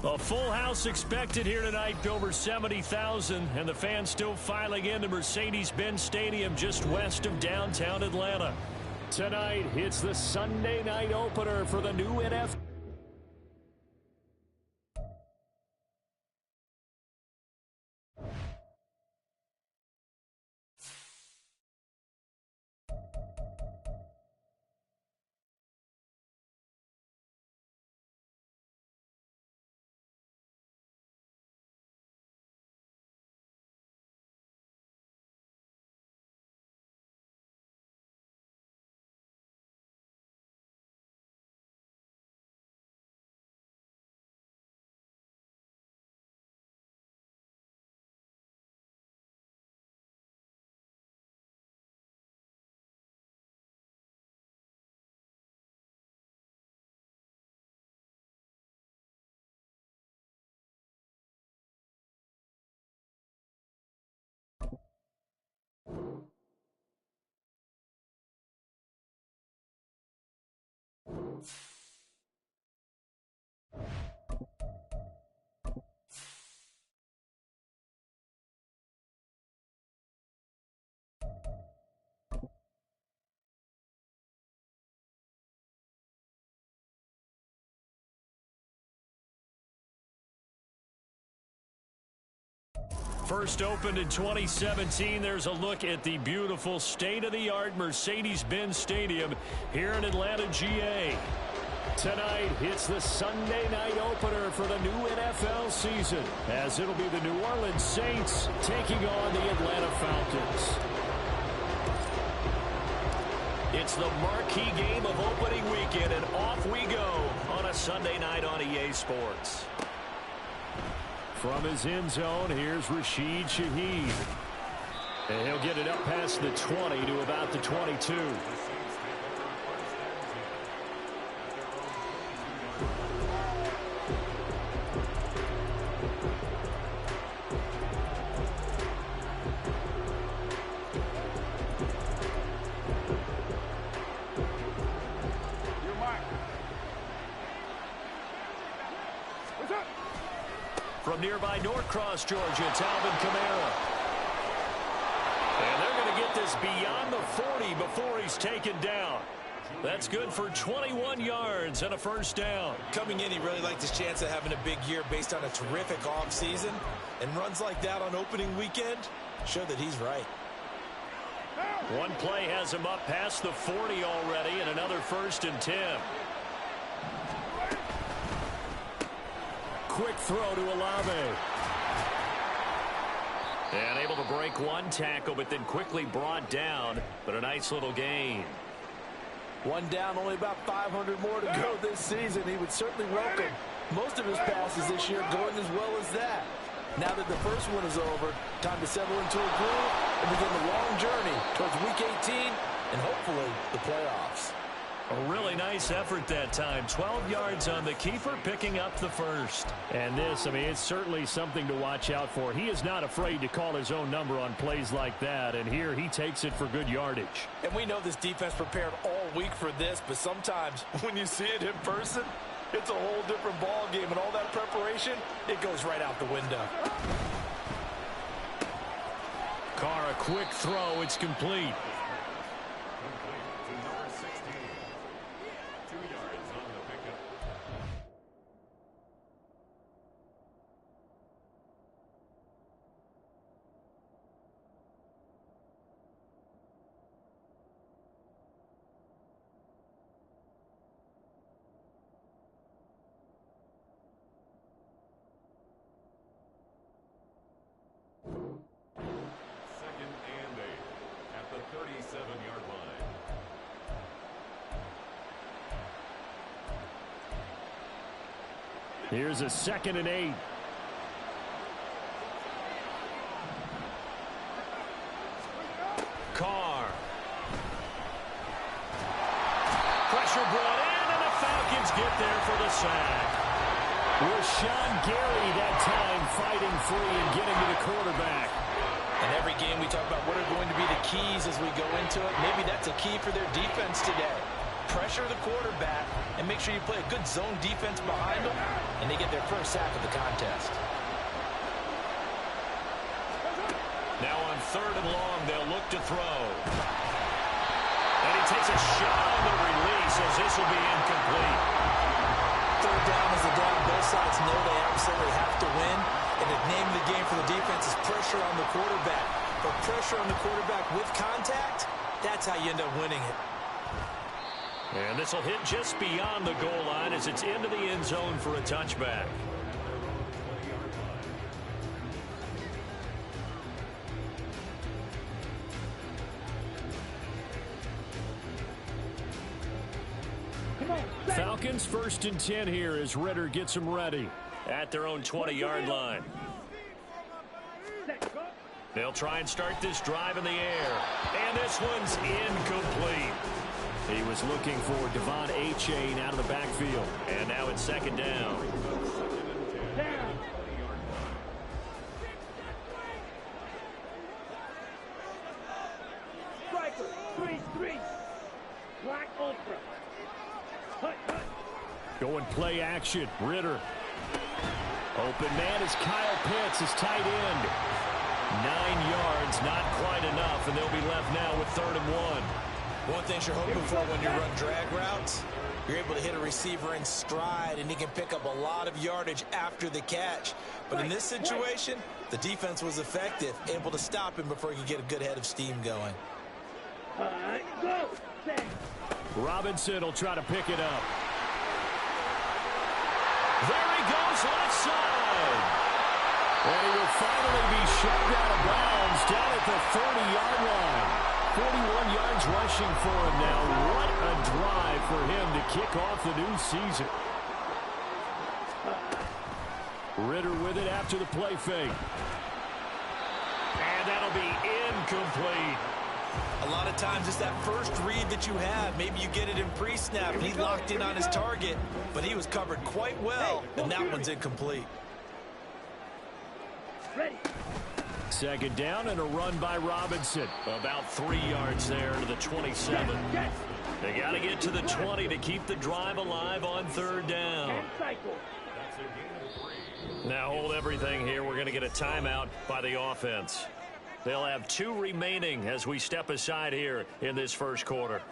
A full house expected here tonight, over 70,000, and the fans still filing into Mercedes-Benz Stadium just west of downtown Atlanta. Tonight, it's the Sunday night opener for the new NFL. First opened in 2017, there's a look at the beautiful state-of-the-art Mercedes-Benz Stadium here in Atlanta, GA. Tonight, it's the Sunday night opener for the new NFL season, as it'll be the New Orleans Saints taking on the Atlanta Falcons. It's the marquee game of opening weekend, and off we go on a Sunday night on EA Sports. From his end zone, here's Rashid Shaheed. And he'll get it up past the 20 to about the 22. From nearby Norcross, Georgia, it's Alvin Kamara. And they're going to get this beyond the 40 before he's taken down. That's good for 21 yards and a first down. Coming in, he really liked his chance of having a big year based on a terrific offseason. And runs like that on opening weekend show that he's right. One play has him up past the 40 already, and another 1st and 10. Quick throw to Olave. And able to break one tackle, but then quickly brought down. But a nice little gain. One down, only about 500 more to go this season. He would certainly welcome most of his passes this year going as well as that. Now that the first one is over, time to settle into a groove and begin the long journey towards Week 18 and hopefully the playoffs. A really nice effort that time. 12 yards on the keeper, picking up the first. And this, I mean, it's certainly something to watch out for. He is not afraid to call his own number on plays like that, and here he takes it for good yardage. And we know this defense prepared all week for this, but sometimes when you see it in person, it's a whole different ball game, and all that preparation, it goes right out the window. Carr, a quick throw. It's complete. Here's a 2nd and 8. Carr. Pressure brought in, and the Falcons get there for the sack. Rashawn Gary that time fighting free and getting to the quarterback. And every game we talk about what are going to be the keys as we go into it. Maybe that's a key for their defense today. pressure the quarterback, and make sure you play a good zone defense behind them, and they get their first sack of the contest. Now on 3rd and long, they'll look to throw. And he takes a shot on the release as this will be incomplete. 3rd down is the down. Both sides know they absolutely have to win. And the name of the game for the defense is pressure on the quarterback. But pressure on the quarterback with contact, that's how you end up winning it. And this will hit just beyond the goal line as it's into the end zone for a touchback. Falcons 1st and 10 here as Ritter gets them ready at their own 20-yard line. They'll try and start this drive in the air. And this one's incomplete. He was looking for Devon Achane out of the backfield. And now it's 2nd down. Striker, 3-3. Black Ultra. Going play action. Ritter. Open man is Kyle Pitts, his tight end. 9 yards, not quite enough, and they'll be left now with 3rd and 1. One thing you're hoping for when you run drag routes, you're able to hit a receiver in stride, and he can pick up a lot of yardage after the catch. But in this situation, the defense was effective, able to stop him before he could get a good head of steam going. Go. Robinson will try to pick it up. There he goes, left side. And he will finally be shoved out of bounds down at the 40-yard line. 41 yards rushing for him now. What a drive for him to kick off the new season. Ritter with it after the play fake. And that'll be incomplete. A lot of times it's that first read that you have. Maybe you get it in pre-snap, and he locked in on his target, but he was covered quite well, and that one's incomplete. Ready. 2nd down and a run by Robinson. About 3 yards there to the 27. They got to get to the 20 to keep the drive alive on 3rd down. Now hold everything here. We're going to get a timeout by the offense. They'll have 2 remaining as we step aside here in this first quarter.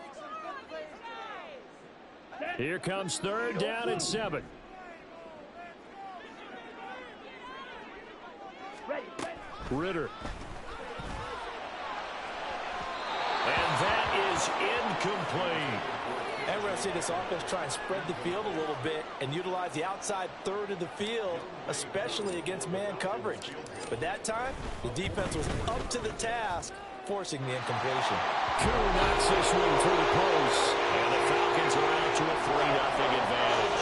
Here comes 3rd down and 7. Ritter. And that is incomplete. And we're going to see this offense try and spread the field a little bit and utilize the outside 3rd of the field, especially against man coverage. But that time, the defense was up to the task, forcing the incompletion. Koo knocks this one through the post. And the Falcons are out to a 3-0 advantage.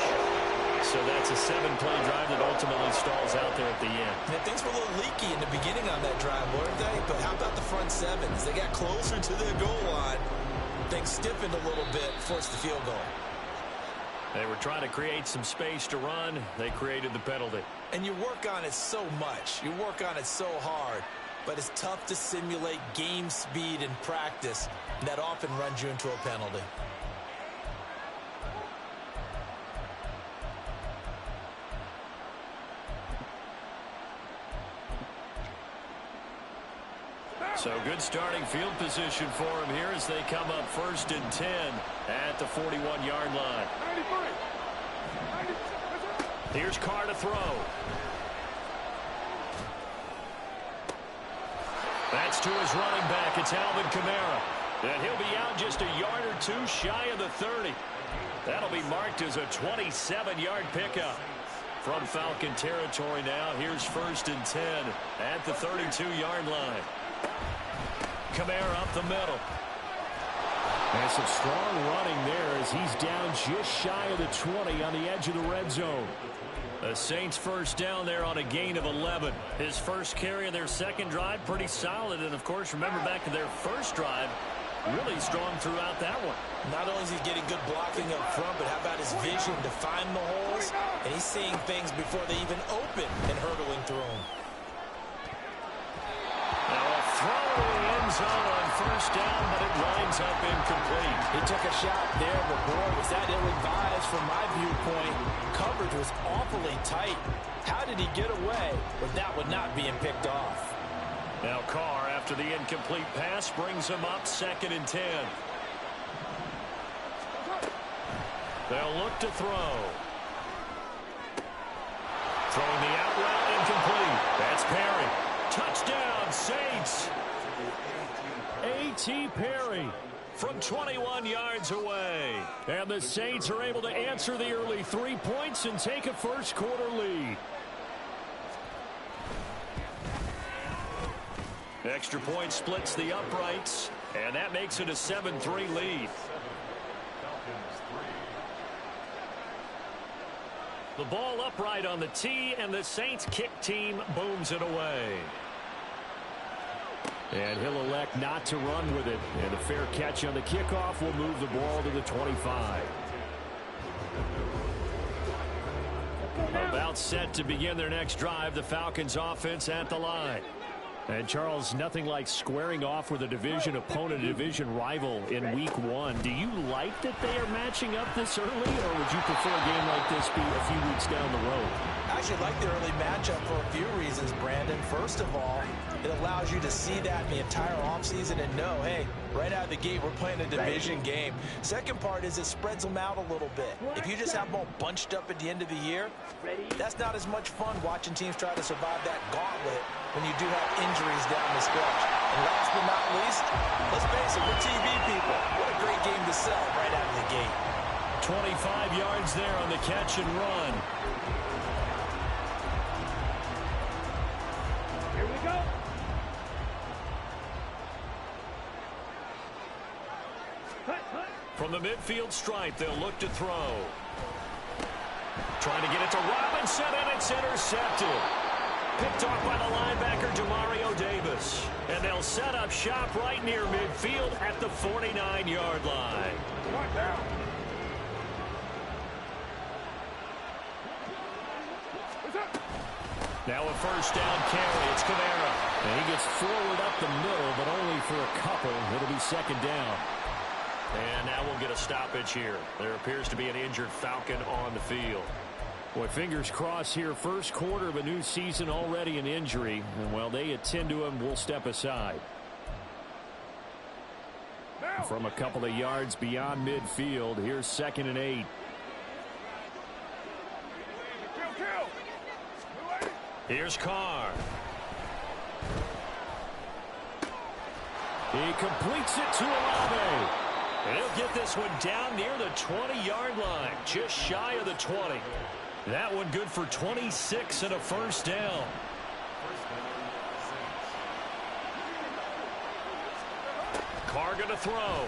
So that's a 7-play drive that ultimately stalls out there at the end. And things were a little leaky in the beginning on that drive, weren't they? But how about the front 7? As they got closer to their goal line, things stiffened a little bit, forced the field goal. They were trying to create some space to run. They created the penalty. And you work on it so much. You work on it so hard. But it's tough to simulate game speed in practice. And that often runs you into a penalty. So good starting field position for him here as they come up 1st and 10 at the 41-yard line. Here's Carr to throw. That's to his running back. It's Alvin Kamara. And he'll be out just a yard or 2 shy of the 30. That'll be marked as a 27-yard pickup. From Falcon territory now, here's 1st and 10 at the 32-yard line. Kamara up the middle. And some strong running there as he's down just shy of the 20 on the edge of the red zone. The Saints 1st down there on a gain of 11. His first carry of their 2nd drive, pretty solid. And, of course, remember back to their first drive, really strong throughout that one. Not only is he getting good blocking up front, but how about his vision to find the holes? And he's seeing things before they even open and hurdling through them. Now a throw in the end zone on 1st down, but it winds goes up incomplete. He took a shot there, but boy, was that ill-advised from my viewpoint. Coverage was awfully tight. How did he get away with that one not being picked off? Now Carr, after the incomplete pass, brings him up 2nd and 10. They'll look to throw. Throwing the out route, incomplete. That's Perry. Touchdown, Saints. A.T. Perry from 21 yards away. And the Saints are able to answer the early 3 points and take a first-quarter lead. Extra point splits the uprights, and that makes it a 7-3 lead. The ball upright on the tee, and the Saints kick team booms it away. And he'll elect not to run with it. And a fair catch on the kickoff will move the ball to the 25. About set to begin their next drive, the Falcons offense at the line. And, Charles, nothing like squaring off with a division opponent, a division rival in Week 1. Do you like that they are matching up this early, or would you prefer a game like this be a few weeks down the road? I actually like the early matchup for a few reasons, Brandon. First of all, it allows you to see that in the entire offseason and know, hey, right out of the gate, we're playing a division game. Second part is it spreads them out a little bit. If you just have them all bunched up at the end of the year, that's not as much fun watching teams try to survive that gauntlet when you do have injuries down the stretch. And last but not least, let's face it, we're TV people. What a great game to sell right out of the gate. 25 yards there on the catch and run. Here we go. From the midfield stripe, they'll look to throw. Trying to get it to Robinson, and it's intercepted. Picked off by the linebacker, Demario Davis. And they'll set up shop right near midfield at the 49-yard line. Down. Now a first down carry. It's Kamara. And he gets forward up the middle, but only for a couple. It'll be 2nd down. And now we'll get a stoppage here. There appears to be an injured Falcon on the field. Boy, fingers crossed here. First quarter of a new season, already an injury. And while they attend to him, we'll step aside. From a couple of yards beyond midfield, here's 2nd and 8. Here's Carr. He completes it to Olave. And he'll get this one down near the 20-yard line, just shy of the 20. That one good for 26 and a first down. Carr going to throw.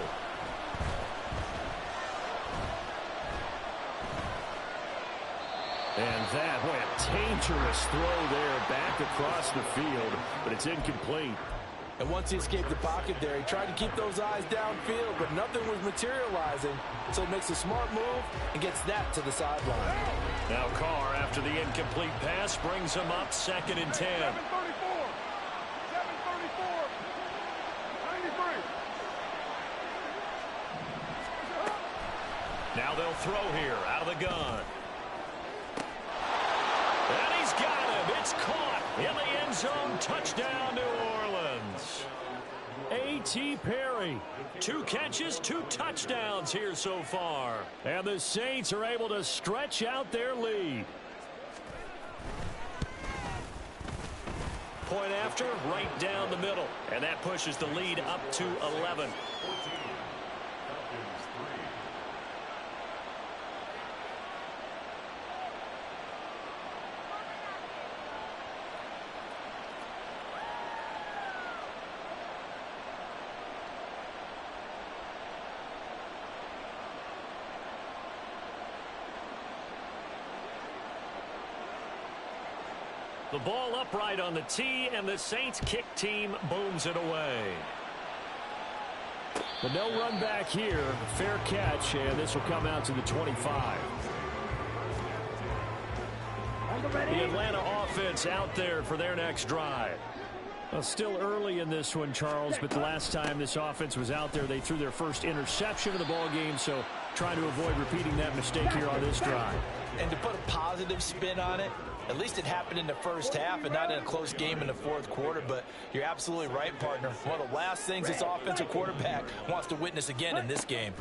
And that, boy, a dangerous throw there back across the field, but it's incomplete. And once he escaped the pocket there, he tried to keep those eyes downfield, but nothing was materializing. So he makes a smart move and gets that to the sideline. Now Carr, after the incomplete pass, brings him up 2nd and 10. 7:34. 93. Now they'll throw here out of the gun. And he's got him. It's caught in the end zone. Touchdown, New Orleans. A.T. Perry. 2 catches, 2 touchdowns here so far. And the Saints are able to stretch out their lead. Point after, right down the middle. And that pushes the lead up to 11. The ball upright on the tee, and the Saints kick team booms it away. But no run back here. Fair catch, and this will come out to the 25. The Atlanta offense out there for their next drive. Well, still early in this one, Charles, but the last time this offense was out there, they threw their first interception of the ball game, so trying to avoid repeating that mistake here on this drive. And to put a positive spin on it, at least it happened in the first half and not in a close game in the fourth quarter, but you're absolutely right, partner. One of the last things this offensive quarterback wants to witness again in this game.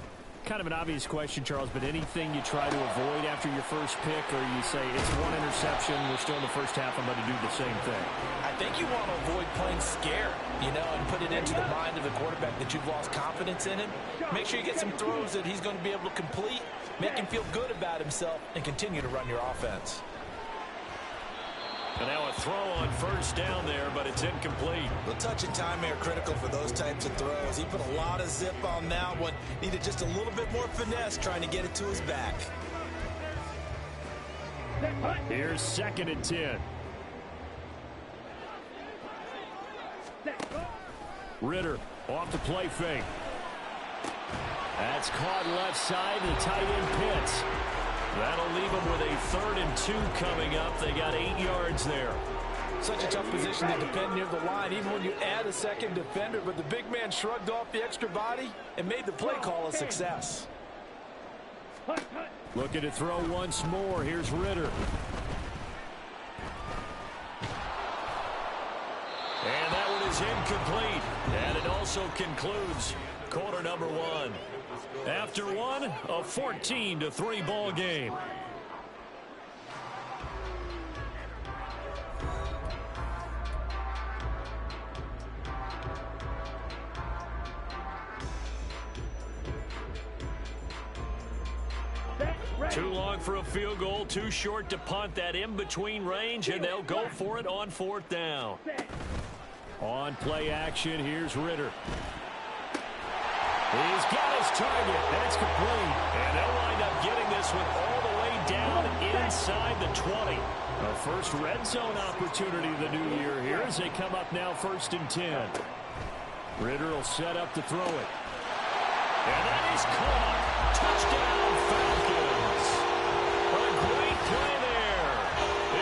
Kind of an obvious question, Charles, but anything you try to avoid after your first pick, or you say it's one interception, we're still in the first half, I'm going to do the same thing? I think you want to avoid playing scared, and put it into the mind of the quarterback that you've lost confidence in him. Make sure you get some throws that he's going to be able to complete, make him feel good about himself, and continue to run your offense. And now a throw on first down there, but it's incomplete. The touch and time are critical for those types of throws. He put a lot of zip on that one. Needed just a little bit more finesse trying to get it to his back. Here's 2nd and 10. Ritter off the play fake. That's caught left side. The tight end Pitts. That'll leave them with a 3rd and 2 coming up. They got 8 yards there. Such a tough position to defend near the line, even when you add a second defender. But the big man shrugged off the extra body and made the play call a success. Looking to throw once more. Here's Ritter. And that one is incomplete. And it also concludes quarter number 1. After one, a 14-3 ball game. Too long for a field goal, too short to punt. That in-between range, and they'll go for it on 4th down. On play action, here's Ritter. He's got his target, and it's complete. And they'll wind up getting this one all the way down inside the 20. A first red zone opportunity of the new year here as they come up now 1st and 10. Ritter will set up to throw it. And that is caught. Touchdown, Falcons. A great play there.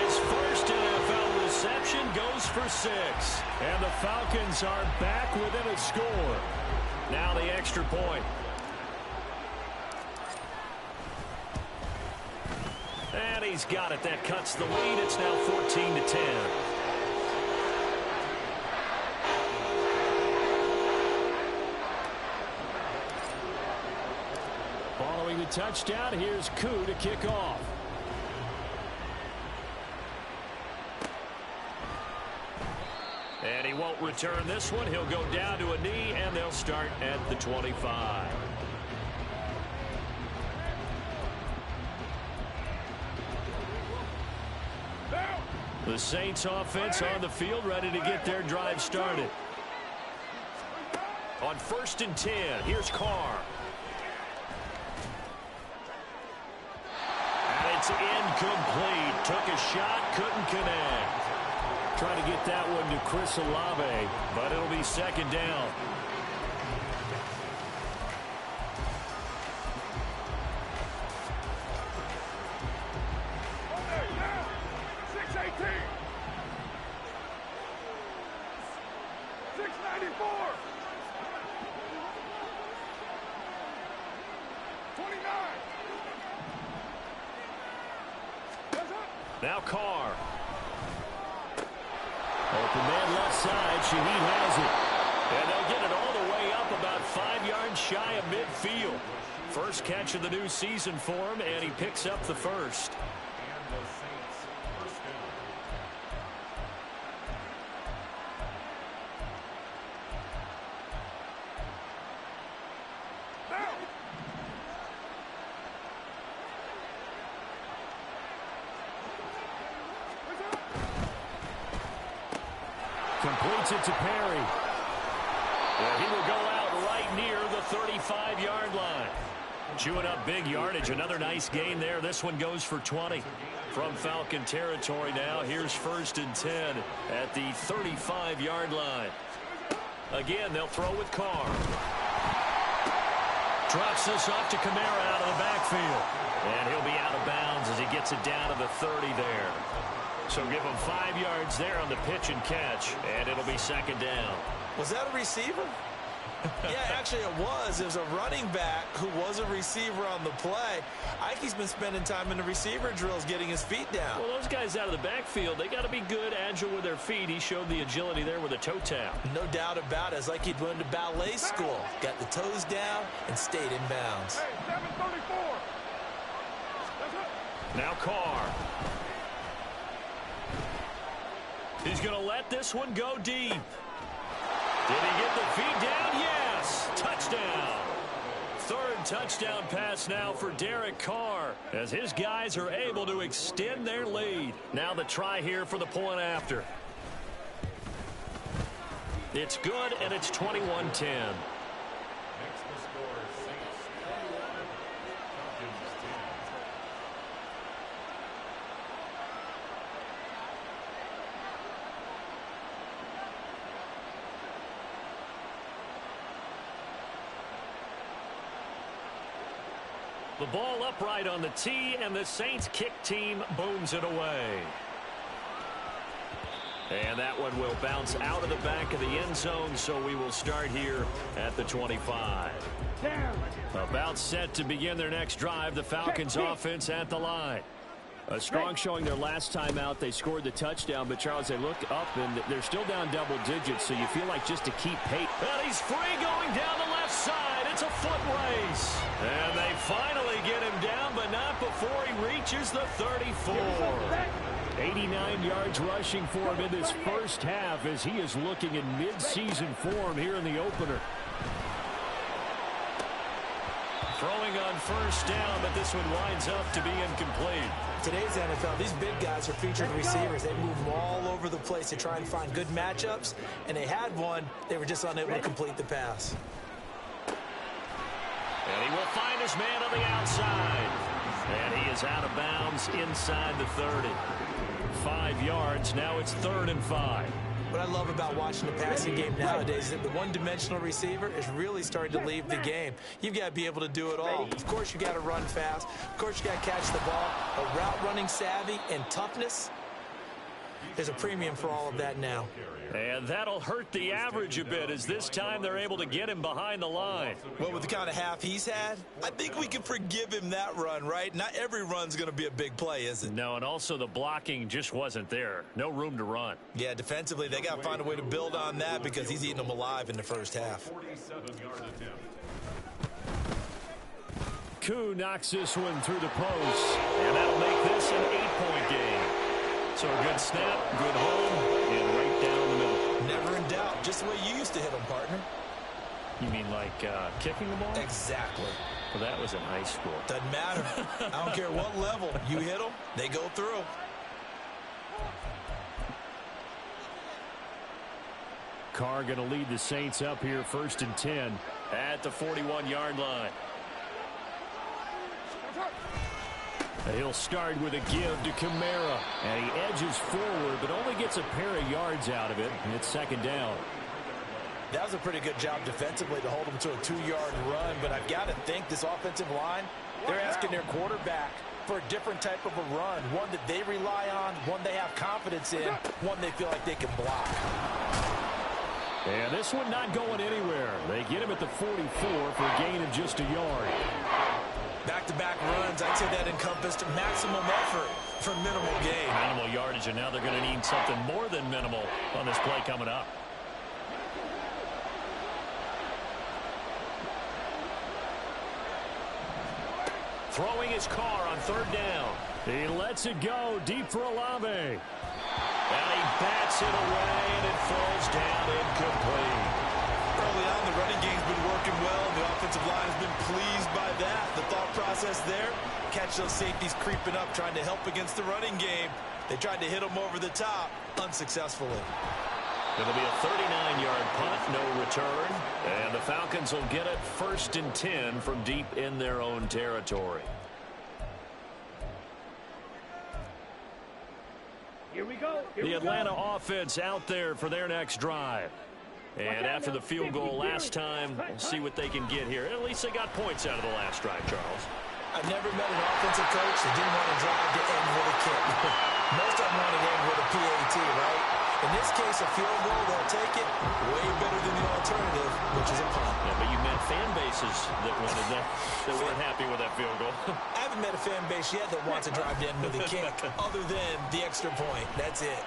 His first NFL reception goes for 6. And the Falcons are back within a score. Now the extra point. And he's got it. That cuts the lead. It's now 14-10. Following the touchdown, here's Koo to kick off. And he won't return this one. He'll go down to a knee, and they'll start at the 25. The Saints offense on the field, ready to get their drive started. On 1st and 10, here's Carr. And it's incomplete. Took a shot, couldn't connect. Trying to get that one to Chris Olave, but it'll be 2nd down. Now Carr. Open man left side. Shaheed has it. And they'll get it all the way up about 5 yards shy of midfield. First catch of the new season for him, and he picks up the first. Completes it to Perry. And he will go out right near the 35-yard line. Chewing up big yardage. Another nice gain there. This one goes for 20 from Falcon territory now. Here's 1st and 10 at the 35-yard line. Again, they'll throw with Carr. Drops this off to Kamara out of the backfield. And he'll be out of bounds as he gets it down to the 30 there. So give him 5 yards there on the pitch and catch, and it'll be second down. Was that a receiver? Yeah, actually it was. It was a running back who was a receiver on the play. Ike's been spending time in the receiver drills getting his feet down. Well, those guys out of the backfield, they got to be good, agile with their feet. He showed the agility there with a toe tap. No doubt about it. It's like he'd went to ballet school. Got the toes down and stayed in bounds. Hey, 734. Now Carr. He's going to let this one go deep. Did he get the feet down? Yes. Touchdown. Third touchdown pass now for Derek Carr as his guys are able to extend their lead. Now the try here for the point after. It's good, and it's 21-10. The ball upright on the tee, and the Saints kick team booms it away. And that one will bounce out of the back of the end zone, so we will start here at the 25. About set to begin their next drive, the Falcons offense at the line. A strong showing their last time out. They scored the touchdown, but Charles, they look up, and they're still down double digits, so you feel like just to keep pace. And he's free going down the left side. It's a foot race. And they finally get him down, but not before he reaches the 34. 89 yards rushing for him in this first half as he is looking in mid-season form here in the opener. Throwing on first down, but this one winds up to be incomplete. Today's NFL, these big guys are featured receivers. They move them all over the place to try and find good matchups, and they had one. They were just unable to complete the pass. And he will find his man on the outside. And he is out of bounds inside the 30. 5 yards. Now it's 3rd and 5. What I love about watching the passing game nowadays is that the one-dimensional receiver is really starting to leave the game. You've got to be able to do it all. Of course, you got to run fast. Of course, you got to catch the ball. But route running savvy and toughness, there's a premium for all of that now. And that'll hurt the average a bit as this time they're able to get him behind the line. Well, with the kind of half he's had, I think we can forgive him that run, right? Not every run's going to be a big play, is it? No, and also the blocking just wasn't there. No room to run. Yeah, defensively, they got to find a way to build on that because he's eating them alive in the first half. Koo knocks this one through the post, and that'll make this an 8-point game. So a good snap, good hold, and right down the middle. Never in doubt. Just the way you used to hit them, partner. You mean like kicking the ball? Exactly. Well, that was in high school. Doesn't matter. I don't care what level. You hit them, they go through. Carr going to lead the Saints up here 1st and 10 at the 41-yard line. He'll start with a give to Kamara. And he edges forward, but only gets a pair of yards out of it. And it's 2nd down. That was a pretty good job defensively to hold him to a 2-yard run. But I've got to think this offensive line, they're asking their quarterback for a different type of a run. One that they rely on, one they have confidence in, one they feel like they can block. And this one not going anywhere. They get him at the 44 for a gain of just a yard. Back-to-back runs, I'd say that encompassed maximum effort for minimal gain. Minimal yardage, and now they're going to need something more than minimal on this play coming up. Throwing his Carr on 3rd down. He lets it go deep for Olave. And he bats it away, and it falls down incomplete. Early on, the running game's been working well, and the offensive line has been pleased by that. The thought process there, catch those safeties creeping up, trying to help against the running game. They tried to hit them over the top, unsuccessfully. It'll be a 39-yard punt, no return. And the Falcons will get it 1st and 10 from deep in their own territory. Here we go. The Atlanta offense out there for their next drive. And after the field goal last time, we'll see what they can get here. At least they got points out of the last drive, Charles. I've never met an offensive coach that didn't want to drive to end with a kick. Most of them want to end with a PAT, right? In this case, a field goal, they'll take it way better than the alternative, which is a punt. Yeah, but you met fan bases that wanted that weren't happy with that field goal. I haven't met a fan base yet that wants to drive to end with a kick other than the extra point. That's it.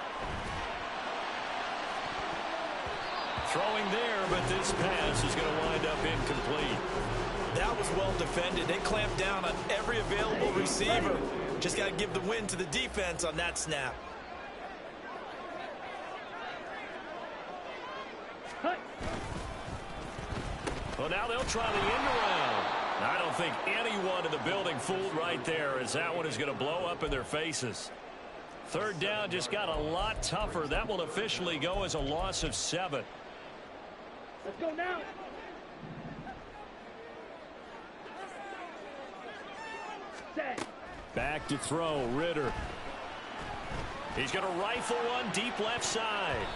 Throwing there, but this pass is going to wind up incomplete. That was well defended. They clamped down on every available receiver. Just got to give the win to the defense on that snap. Well, now they'll try the end around. I don't think anyone in the building fooled right there, as that one is going to blow up in their faces. Third down just got a lot tougher. That will officially go as a loss of 7. Let's go now. Set. Back to throw, Ritter. He's going to rifle one deep left side.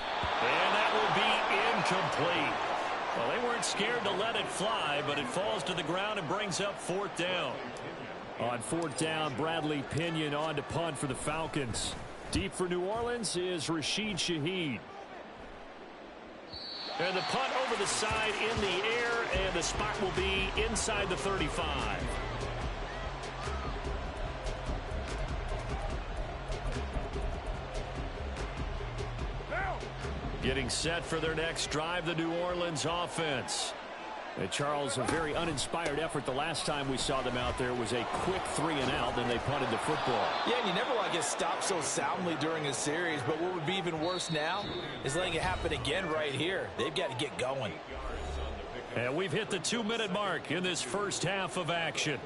And that will be incomplete. Well, they weren't scared to let it fly, but it falls to the ground and brings up 4th down. On 4th down, Bradley Pinion on to punt for the Falcons. Deep for New Orleans is Rashid Shaheed. And the punt over the side in the air, and the spot will be inside the 35. Getting set for their next drive, the New Orleans offense. And Charles, a very uninspired effort the last time we saw them out there was a quick 3-and-out, then they punted the football. Yeah, and you never want to get stopped so soundly during a series, but what would be even worse now is letting it happen again right here. They've got to get going. And we've hit the 2-minute mark in this first half of action.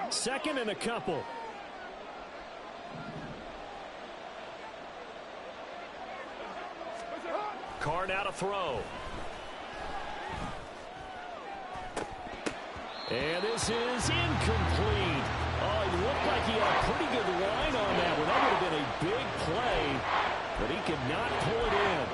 Second and a couple. Carr now to throw. And this is incomplete. Oh, it looked like he had a pretty good line on that one. That would have been a big play, but he could not pull it in.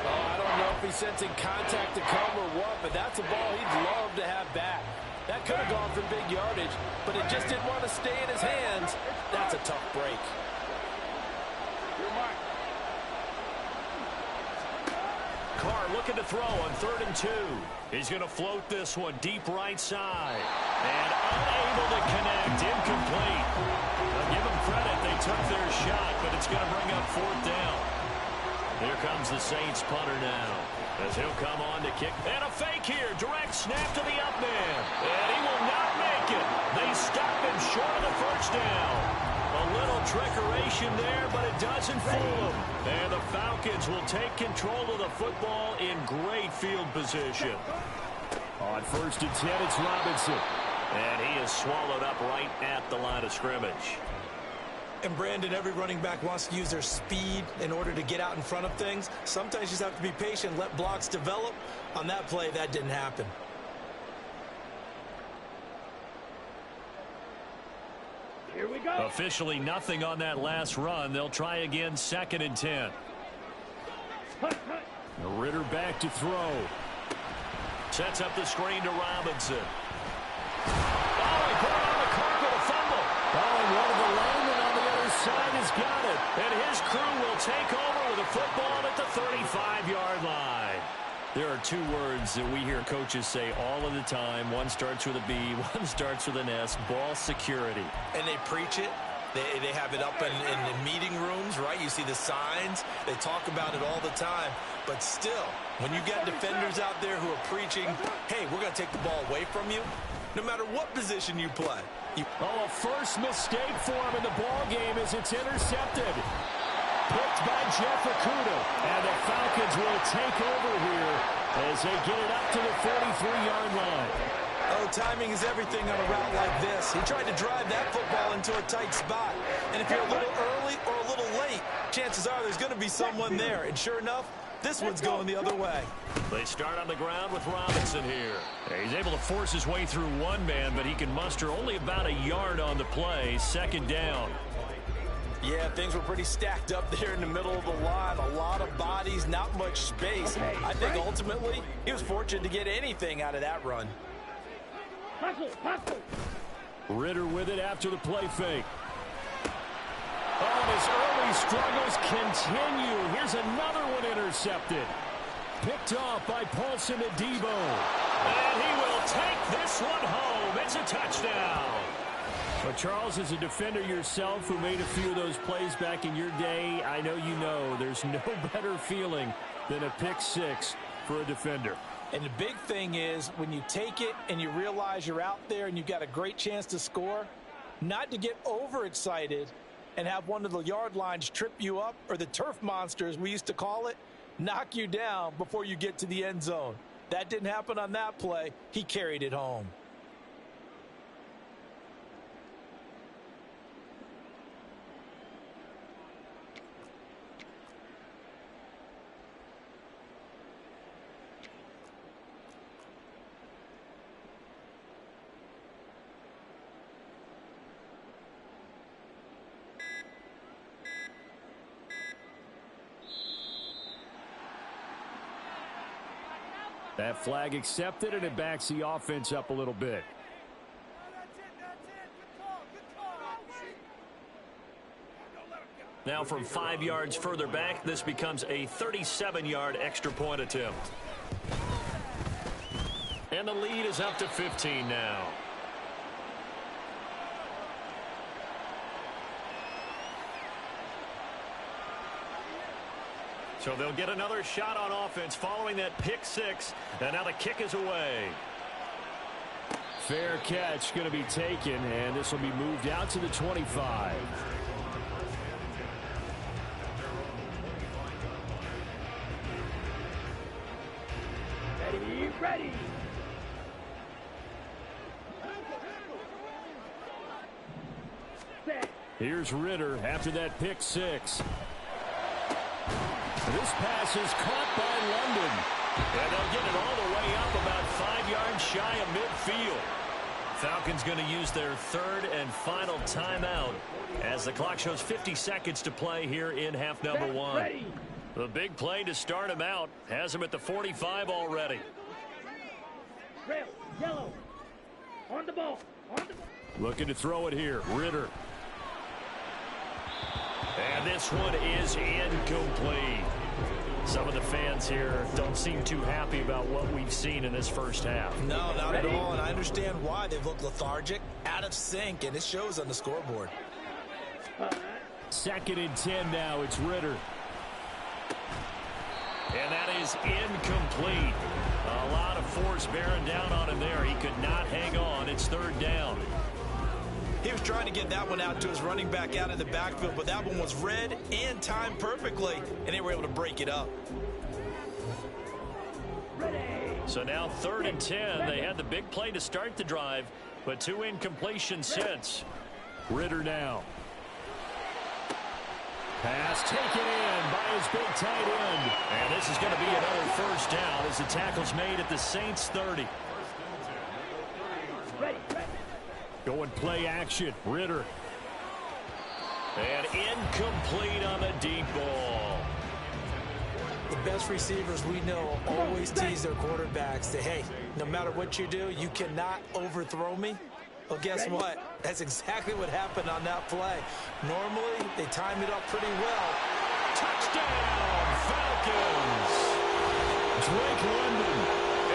Oh, I don't know if he's sensing contact to come or what, but that's a ball he'd love to have back. That could have gone for big yardage, but it just didn't want to stay in his hands. That's a tough break. Carr looking to throw on 3rd and 2. He's going to float this one deep right side. And unable to connect, incomplete. Now give them credit, they took their shot, but it's going to bring up 4th down. Here comes the Saints punter now, as he'll come on to kick. And a fake here, direct snap to the up man. And he will not make it. They stop him short of the first down. A little trickeration there, but it doesn't fool them. And the Falcons will take control of the football in great field position. On 1st and 10, it's Robinson. And he is swallowed up right at the line of scrimmage. And Brandon, every running back wants to use their speed in order to get out in front of things. Sometimes you just have to be patient, let blocks develop. On that play, that didn't happen. Here we go. Officially nothing on that last run. They'll try again 2nd and 10. Ritter back to throw. Sets up the screen to Robinson. Oh, he put it on the carpet, a fumble. Oh, and one of the linemen on the other side has got it. And his crew will take over with a football at the 35-yard line. There are 2 words that we hear coaches say all of the time. One starts with a B, one starts with an S, ball security. And they preach it. They have it up in meeting rooms, right? You see the signs. They talk about it all the time. But still, when you got defenders out there who are preaching, hey, we're going to take the ball away from you, no matter what position you play. A first mistake for him in the ball game as it's intercepted. Picked by Jeff Okudah. And the Falcons will take over here as they get it up to the 43-yard line. Oh, timing is everything on a route like this. He tried to drive that football into a tight spot. And if you're a little early or a little late, chances are there's going to be someone there. And sure enough, this one's going the other way. They start on the ground with Robinson here. He's able to force his way through one man, but he can muster only about a yard on the play. 2nd down. Yeah, things were pretty stacked up there in the middle of the line. A lot of bodies, not much space. I think ultimately he was fortunate to get anything out of that run. Hustle, hustle. Ritter with it after the play fake. Oh, his early struggles continue. Here's another one intercepted. Picked off by Paulson Adebo. And he will take this one home. It's a touchdown. But Charles, as a defender yourself who made a few of those plays back in your day, I know you know there's no better feeling than a pick six for a defender. And the big thing is when you take it and you realize you're out there and you've got a great chance to score, not to get overexcited and have one of the yard lines trip you up, or the turf monsters, we used to call it, knock you down before you get to the end zone. That didn't happen on that play. He carried it home. That flag accepted, and it backs the offense up a little bit. Now from 5 yards further back, this becomes a 37-yard extra point attempt. And the lead is up to 15 now. So they'll get another shot on offense following that pick six. And now the kick is away. Fair catch going to be taken, and this will be moved out to the 25. Ready, ready. Set. Here's Ritter after that pick six. This pass is caught by London. And they'll get it all the way up about 5 yards shy of midfield. Falcons going to use their third and final timeout as the clock shows 50 seconds to play here in half number one. Ready. The big play to start him out has him at the 45 already. Rail, yellow. On the ball. On the ball. Looking to throw it here. Ritter. And this one is incomplete. Some of the fans here don't seem too happy about what we've seen in this first half. No, not at all, and I understand why. They've looked lethargic, out of sync, and it shows on the scoreboard. 2nd and 10 now. It's Ritter. And that is incomplete. A lot of force bearing down on him there. He could not hang on. It's 3rd down. He was trying to get that one out to his running back out of the backfield, but that one was read and timed perfectly, and they were able to break it up. So now 3rd and 10. They had the big play to start the drive, but 2 incompletions since. Ritter now. Pass taken in by his big tight end. And this is going to be another 1st down as the tackle's made at the Saints 30. Going play action. Ritter. And incomplete on the deep ball. The best receivers we know always tease their quarterbacks that, hey, no matter what you do, you cannot overthrow me. Well, guess what? That's exactly what happened on that play. Normally, they time it up pretty well. Touchdown, Falcons. Drake London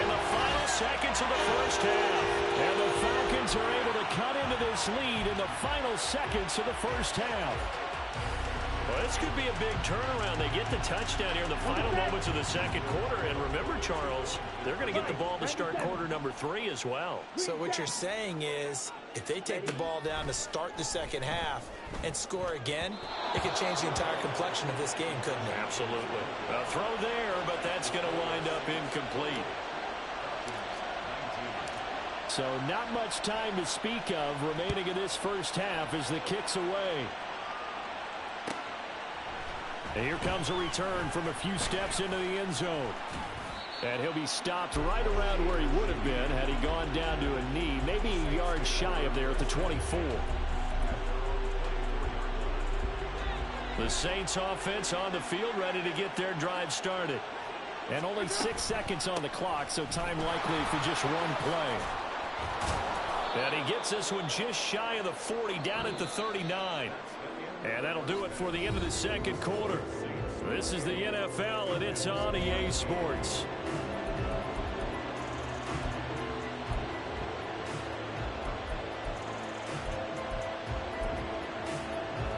in the final seconds of the first half. And the Falcons are able to cut into this lead in the final seconds of the first half. Well, this could be a big turnaround. They get the touchdown here in the final moments of the second quarter. And remember, Charles, they're going to get the ball to start quarter number 3 as well. So what you're saying is if they take the ball down to start the second half and score again, it could change the entire complexion of this game, couldn't it? Absolutely. A throw there, but that's going to wind up incomplete. So not much time to speak of remaining in this first half as the kick's away. And here comes a return from a few steps into the end zone. And he'll be stopped right around where he would have been had he gone down to a knee, maybe a yard shy of there at the 24. The Saints offense on the field, ready to get their drive started. And only 6 seconds on the clock, so time likely for just one play. And he gets this one just shy of the 40, down at the 39. And that'll do it for the end of the second quarter. This is the NFL, and it's on EA Sports.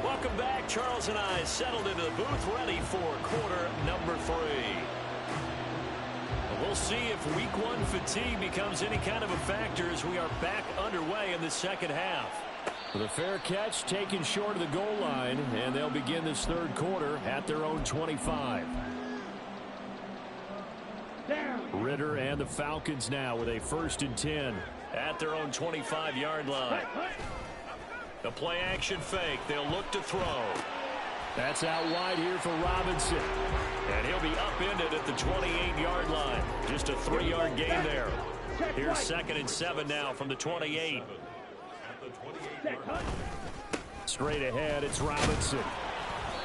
Welcome back. Charles and I settled into the booth, ready for quarter number 3. We'll see if week 1 fatigue becomes any kind of a factor as we are back underway in the second half. The fair catch taken short of the goal line, and they'll begin this third quarter at their own 25. Ritter and the Falcons now with a 1st and 10 at their own 25-yard line. The play action fake. They'll look to throw. That's out wide here for Robinson. And he'll be upended at the 28-yard line. Just a 3-yard gain there. Here's 2nd and 7 now from the 28. Straight ahead, it's Robinson.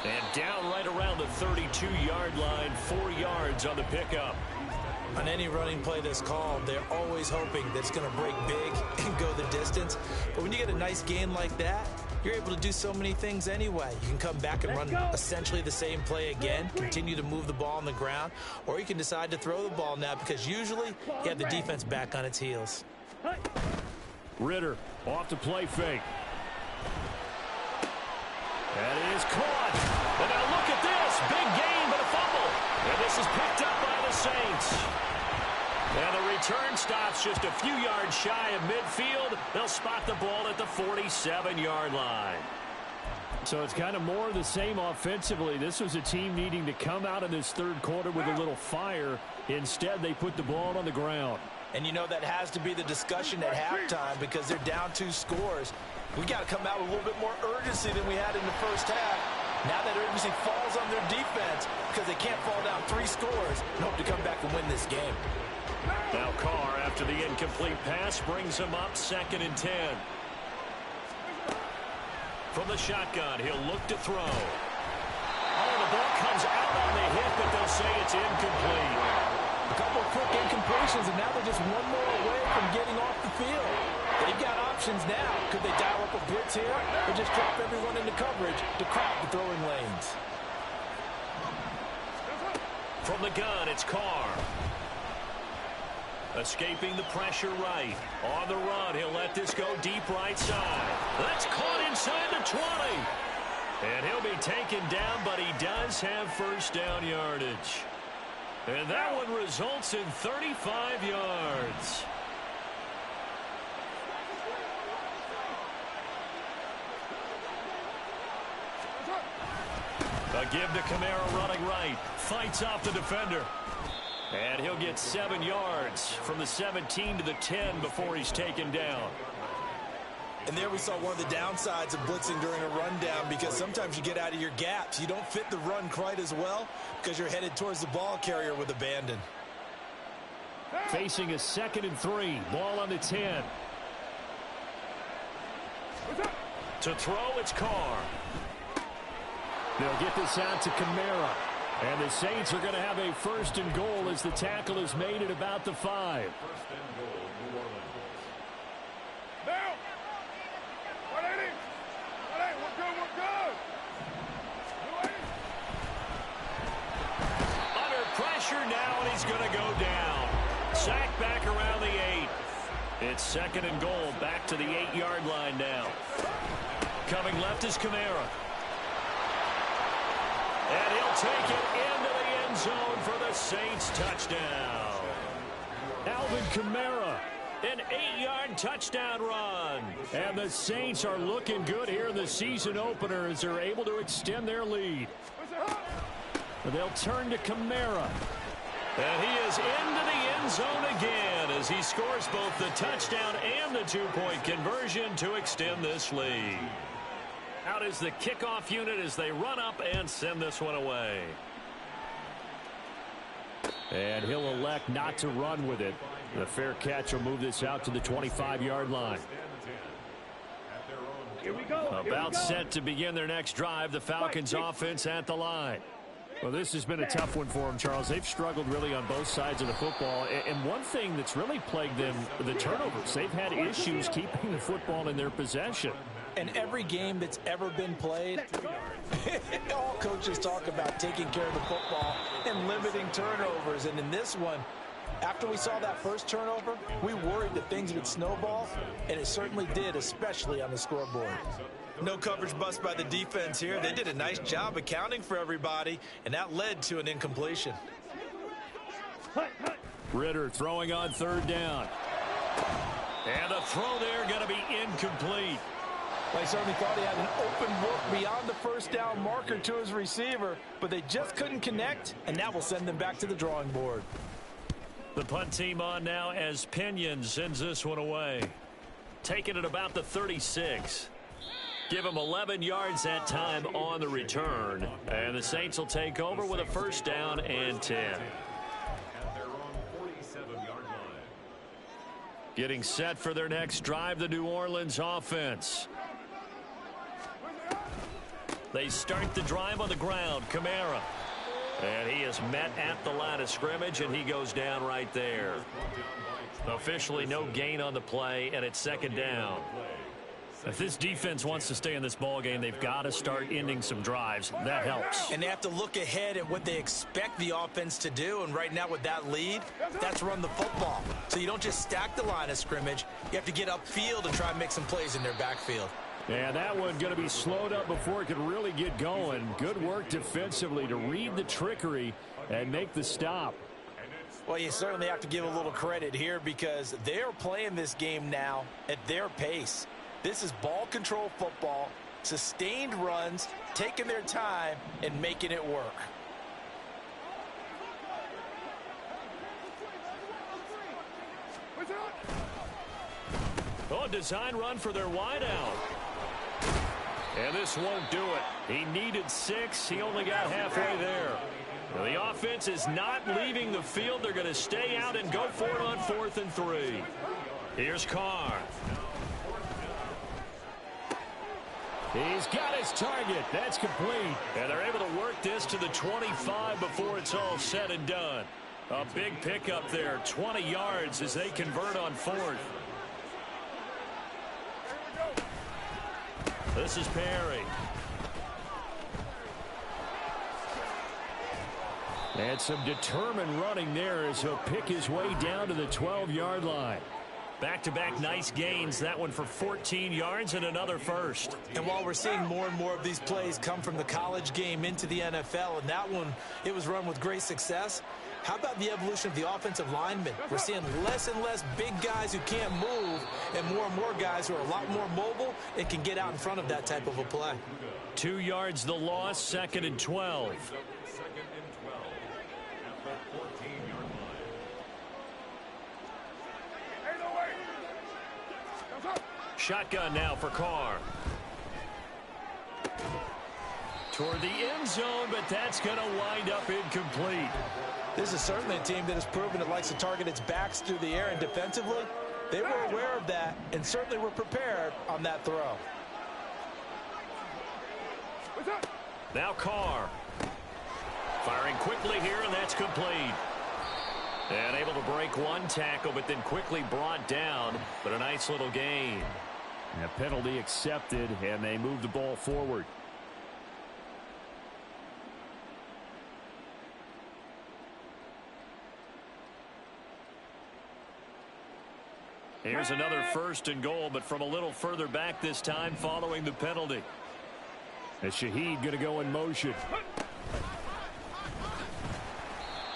And down right around the 32-yard line, 4 yards on the pickup. On any running play that's called, they're always hoping that it's going to break big and go the distance. But when you get a nice gain like that, you're able to do so many things anyway. You can come back and run essentially the same play again, continue to move the ball on the ground, or you can decide to throw the ball now because usually you have the defense back on its heels. Ritter off the play fake. That is caught. And now look at this. Big gain, but a fumble. And this is picked up by the Saints. And the return stops just a few yards shy of midfield. They'll spot the ball at the 47-yard line. So it's kind of more of the same offensively. This was a team needing to come out in this third quarter with a little fire. Instead, they put the ball on the ground. And you know that has to be the discussion at halftime because they're down 2 scores. We got to come out with a little bit more urgency than we had in the first half. Now that urgency falls on their defense because they can't fall down 3 scores and hope to come back and win this game. Now Carr, after the incomplete pass, brings him up 2nd and 10. From the shotgun, he'll look to throw. Oh, the ball comes out on the hit, but they'll say it's incomplete. A couple of quick incompletions, and now they're just one more away from getting off the field. They've got options now. Could they dial up a blitz here or just drop everyone into coverage to crowd the throwing lanes? From the gun, it's Carr. Escaping the pressure right. On the run, he'll let this go deep right side. That's caught inside the 20. And he'll be taken down, but he does have first down yardage. And that one results in 35 yards. A give to Kamara running right. Fights off the defender. And he'll get 7 yards from the 17 to the 10 before he's taken down. And there we saw one of the downsides of blitzing during a rundown because sometimes you get out of your gaps. You don't fit the run quite as well because you're headed towards the ball carrier with abandon. Facing a 2nd and 3. Ball on the 10. To throw, it's Carr. They'll get this out to Kamara. And the Saints are going to have a 1st and goal as the tackle is made at about the 5. Under pressure now, and he's going to go down. Sacked back around the 8. It's 2nd and goal, back to the 8-yard line now. Coming left is Kamara. And he'll take it into the end zone for the Saints touchdown. Alvin Kamara, an 8-yard touchdown run. And the Saints are looking good here in the season opener as they're able to extend their lead. They'll turn to Kamara. And he is into the end zone again as he scores both the touchdown and the 2-point conversion to extend this lead. Out is the kickoff unit as they run up and send this one away. And he'll elect not to run with it. The fair catch will move this out to the 25-yard line. Here we go. About set to begin their next drive. The Falcons offense at the line. Well, this has been a tough one for them, Charles. They've struggled really on both sides of the football. And one thing that's really plagued them, the turnovers. They've had issues keeping the football in their possession. And every game that's ever been played, all coaches talk about taking care of the football and limiting turnovers. And in this one, after we saw that first turnover, we worried that things would snowball, and it certainly did, especially on the scoreboard. No coverage bust by the defense here. They did a nice job accounting for everybody, and that led to an incompletion. Ritter throwing on third down. And the throw there going to be incomplete. Well, he certainly thought he had an open look beyond the first down marker to his receiver, but they just couldn't connect, and that will send them back to the drawing board. The punt team on now as Pinion sends this one away. Taking it about the 36. Give him 11 yards that time on the return. And the Saints will take over with a first down and 10. Getting set for their next drive, the New Orleans offense. They start the drive on the ground. Kamara. And he is met at the line of scrimmage, and he goes down right there. Officially no gain on the play, and it's second down. If this defense wants to stay in this ball game, they've got to start ending some drives. That helps. And they have to look ahead at what they expect the offense to do. And right now with that lead, that's run the football. So you don't just stack the line of scrimmage. You have to get upfield and try and make some plays in their backfield. And that one going to be slowed up before it could really get going. Good work defensively to read the trickery and make the stop. Well, you certainly have to give a little credit here because they're playing this game now at their pace. This is ball control football, sustained runs, taking their time, and making it work. Oh, design run for their wideout. And this won't do it. He needed 6. He only got halfway there. Now, the offense is not leaving the field. They're going to stay out and go for it on 4th and 3. Here's Carr. He's got his target. That's complete. And they're able to work this to the 25 before it's all said and done. A big pickup there, 20 yards as they convert on 4th. This is Perry. And some determined running there as he'll pick his way down to the 12-yard line. Back-to-back nice gains. That one for 14 yards and another first. And while we're seeing more and more of these plays come from the college game into the NFL, and that one, it was run with great success, how about the evolution of the offensive linemen? We're seeing less and less big guys who can't move and more guys who are a lot more mobile and can get out in front of that type of a play. 2 yards the loss, 2nd and 12. Shotgun now for Carr. Toward the end zone, but that's going to wind up incomplete. This is certainly a team that has proven it likes to target its backs through the air, and defensively, they were aware of that and certainly were prepared on that throw. Now Carr. Firing quickly here, and that's complete. And able to break one tackle, but then quickly brought down, but a nice little gain. And a penalty accepted, and they move the ball forward. Here's another 1st and goal, but from a little further back this time following the penalty. And Shaheed going to go in motion.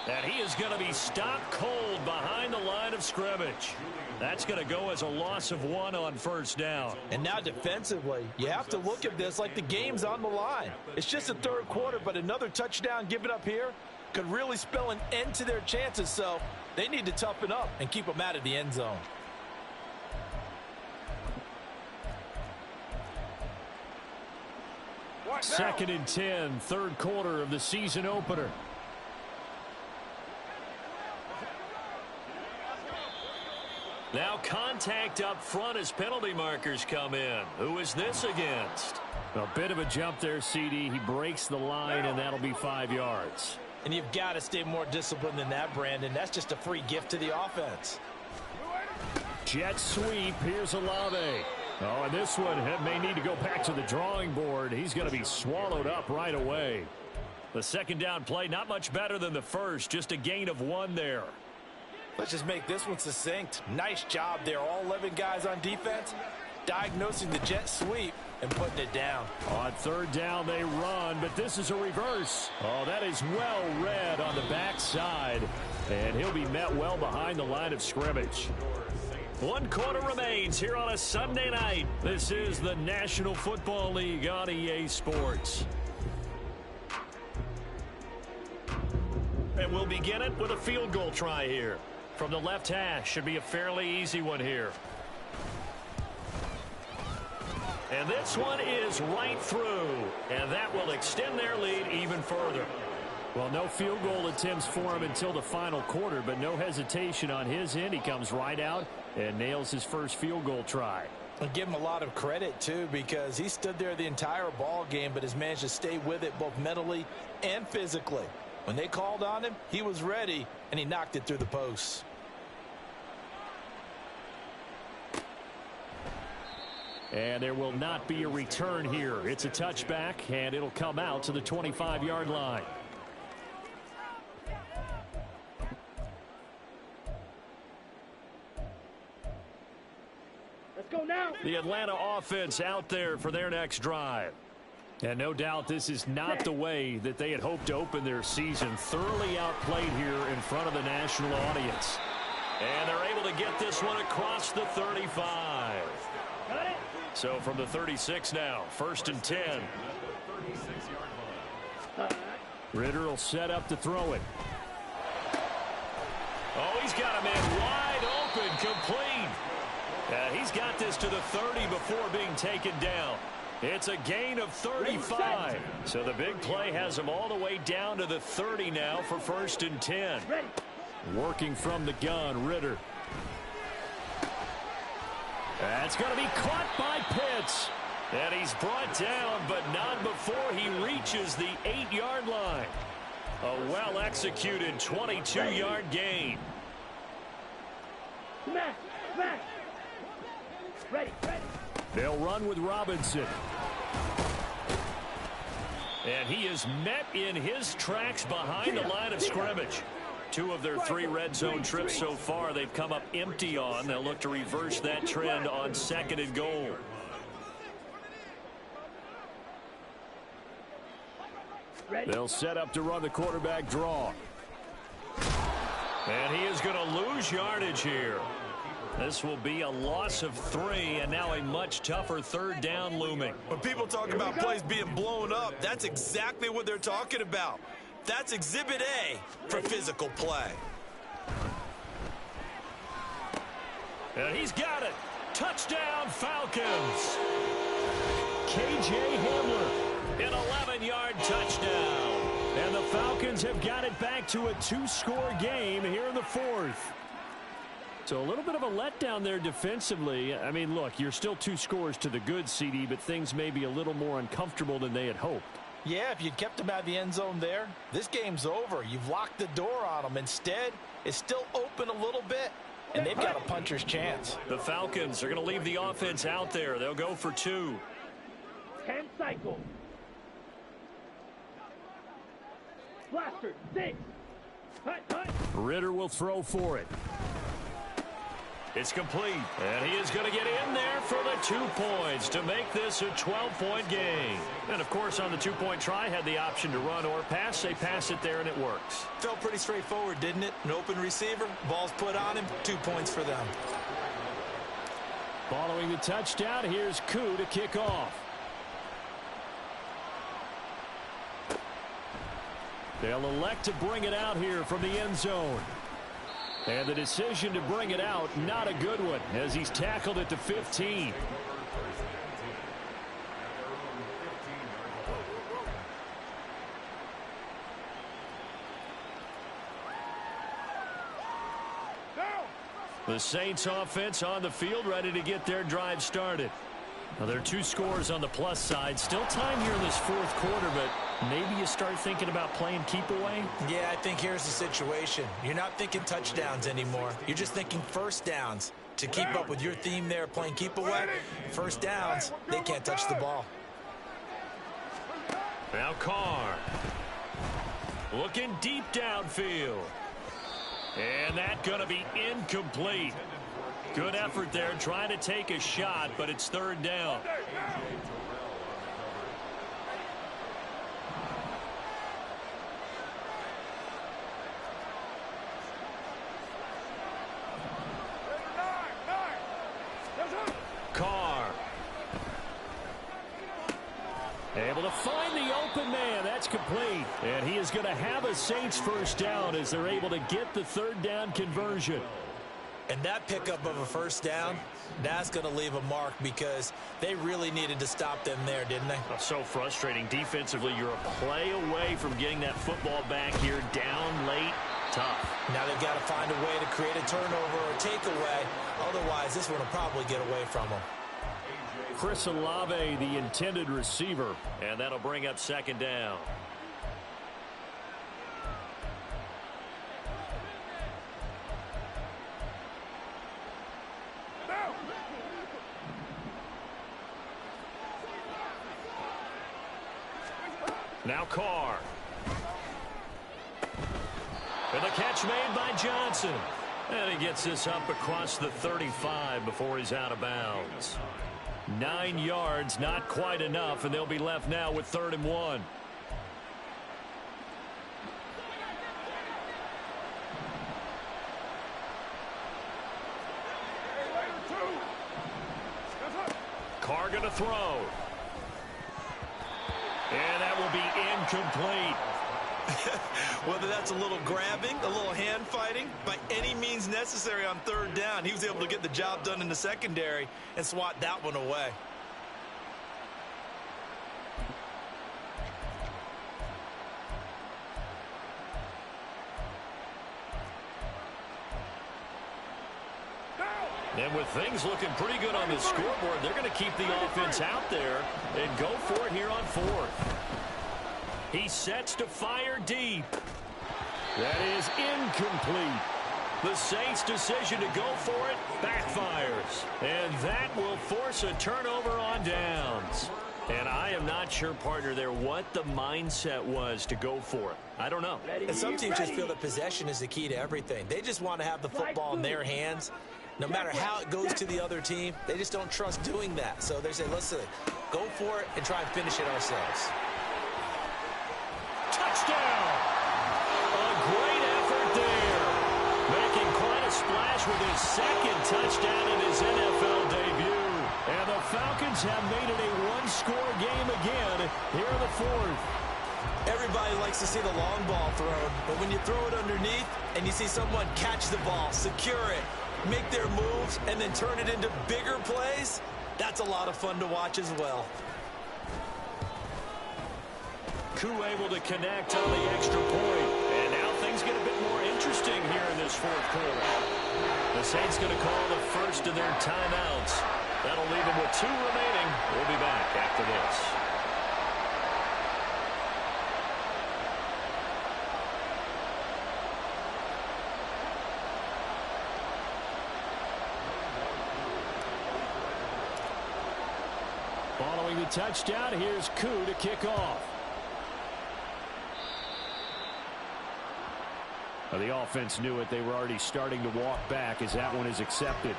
And he is going to be stopped cold behind the line of scrimmage. That's going to go as a loss of 1 on 1st down. And now defensively, you have to look at this like the game's on the line. It's just the 3rd quarter, but another touchdown given up here could really spell an end to their chances. So they need to toughen up and keep them out of the end zone. Second and 10, 3rd quarter of the season opener. Now contact up front as penalty markers come in. Who is this against? A bit of a jump there, CD. He breaks the line, and that'll be 5 yards. And you've got to stay more disciplined than that, Brandon. That's just a free gift to the offense. Jet sweep. Here's Olave. Oh, and this one may need to go back to the drawing board. He's going to be swallowed up right away. The second down play, not much better than the first. Just a gain of 1 there. Let's just make this one succinct. Nice job there. All 11 guys on defense diagnosing the jet sweep and putting it down. On third down, they run, but this is a reverse. Oh, that is well read on the backside, and he'll be met well behind the line of scrimmage. 1 quarter remains here on a Sunday night. This is the National Football League on EA Sports. And we'll begin it with a field goal try here. From the left hash, should be a fairly easy one here. And this one is right through, and that will extend their lead even further. Well, no field goal attempts for him until the final quarter, but no hesitation on his end. He comes right out and nails his first field goal try. I give him a lot of credit, too, because he stood there the entire ball game, but has managed to stay with it both mentally and physically. When they called on him, he was ready, and he knocked it through the posts. And there will not be a return here. It's a touchback, and it'll come out to the 25-yard line. Let's go now. The Atlanta offense out there for their next drive. And no doubt this is not the way that they had hoped to open their season. Thoroughly outplayed here in front of the national audience. And they're able to get this one across the 35. Got it. So from the 36 now, 1st and 10. Ritter will set up to throw it. Oh, he's got a man wide open, complete. He's got this to the 30 before being taken down. It's a gain of 35. So the big play has him all the way down to the 30 now for 1st and 10. Ready. Working from the gun, Ritter. That's going to be caught by Pitts. And he's brought down, but not before he reaches the 8-yard line. A well-executed 22-yard gain. Smash. Smash. Ready. Ready. They'll run with Robinson. And he is met in his tracks behind the line of scrimmage. 2 of their 3 red zone trips so far they've come up empty on. They'll look to reverse that trend on 2nd and goal. They'll set up to run the quarterback draw. And he is going to lose yardage here. This will be a loss of 3, and now a much tougher 3rd down looming. When people talk about plays being blown up, that's exactly what they're talking about. That's Exhibit A for physical play. And he's got it. Touchdown, Falcons. K.J. Hamler. An 11-yard touchdown. And the Falcons have got it back to a 2-score game here in the 4th. So a little bit of a letdown there defensively. I mean, look, you're still 2 scores to the good, CD, but things may be a little more uncomfortable than they had hoped. Yeah, if you'd kept him out of the end zone there, this game's over. You've locked the door on him. Instead, it's still open a little bit, and they've got a puncher's chance. The Falcons are going to leave the offense out there. They'll go for 2. 10 cycle. Blaster. 6. Hut, hut. Ritter will throw for it. It's complete. And he is going to get in there for the 2 points to make this a 12-point game. And, of course, on the 2-point try, had the option to run or pass. They pass it there, and it works. Felt pretty straightforward, didn't it? An open receiver, ball's put on him, 2 points for them. Following the touchdown, here's Koo to kick off. They'll elect to bring it out here from the end zone. And the decision to bring it out, not a good one, as he's tackled at the 15. The Saints offense on the field, ready to get their drive started. Now, there are 2 scores on the plus side. Still time here in this fourth quarter, but maybe you start thinking about playing keep away? Yeah, I think here's the situation. You're not thinking touchdowns anymore. You're just thinking first downs. To keep up with your theme there, playing keep away, first downs, they can't touch the ball. Now Carr. Looking deep downfield. And that's going to be incomplete. Good effort there, trying to take a shot, but it's third down. Carr. Able to find the open man. That's complete. And he is going to have a Saints first down as they're able to get the third down conversion. And that pickup of a first down, that's going to leave a mark because they really needed to stop them there, didn't they? So frustrating. Defensively, you're a play away from getting that football back here down late. Tough. Now they've got to find a way to create a turnover or takeaway. Otherwise, this one will probably get away from them. Chris Olave, the intended receiver, and that'll bring up second down. Now Carr. And the catch made by Johnson. And he gets this up across the 35 before he's out of bounds. 9 yards, not quite enough, and they'll be left now with 3rd and 1. Carr going to throw. And that will be incomplete. Whether that's a little grabbing, a little hand fighting, by any means necessary on 3rd down, he was able to get the job done in the secondary and swat that one away. And with things looking pretty good on the scoreboard, they're going to keep the offense out there and go for it here on 4th. He sets to fire deep. That is incomplete. The Saints' decision to go for it backfires. And that will force a turnover on downs. And I am not sure, partner, there what the mindset was to go for it. I don't know. And some teams just feel that possession is the key to everything. They just want to have the football in their hands. No matter how it goes to the other team, they just don't trust doing that. So they say, listen, go for it and try and finish it ourselves. Touchdown! A great effort there. Making quite a splash with his 2nd touchdown in his NFL debut. And the Falcons have made it a one-score game again here in the 4th. Everybody likes to see the long ball thrown, but when you throw it underneath and you see someone catch the ball, secure it, make their moves, and then turn it into bigger plays, that's a lot of fun to watch as well. Koo able to connect on the extra point. And now things get a bit more interesting here in this 4th quarter. The Saints going to call the first of their timeouts. That'll leave them with 2 remaining. We'll be back after this. Following the touchdown, here's Koo to kick off. Well, the offense knew it. They were already starting to walk back as that one is accepted.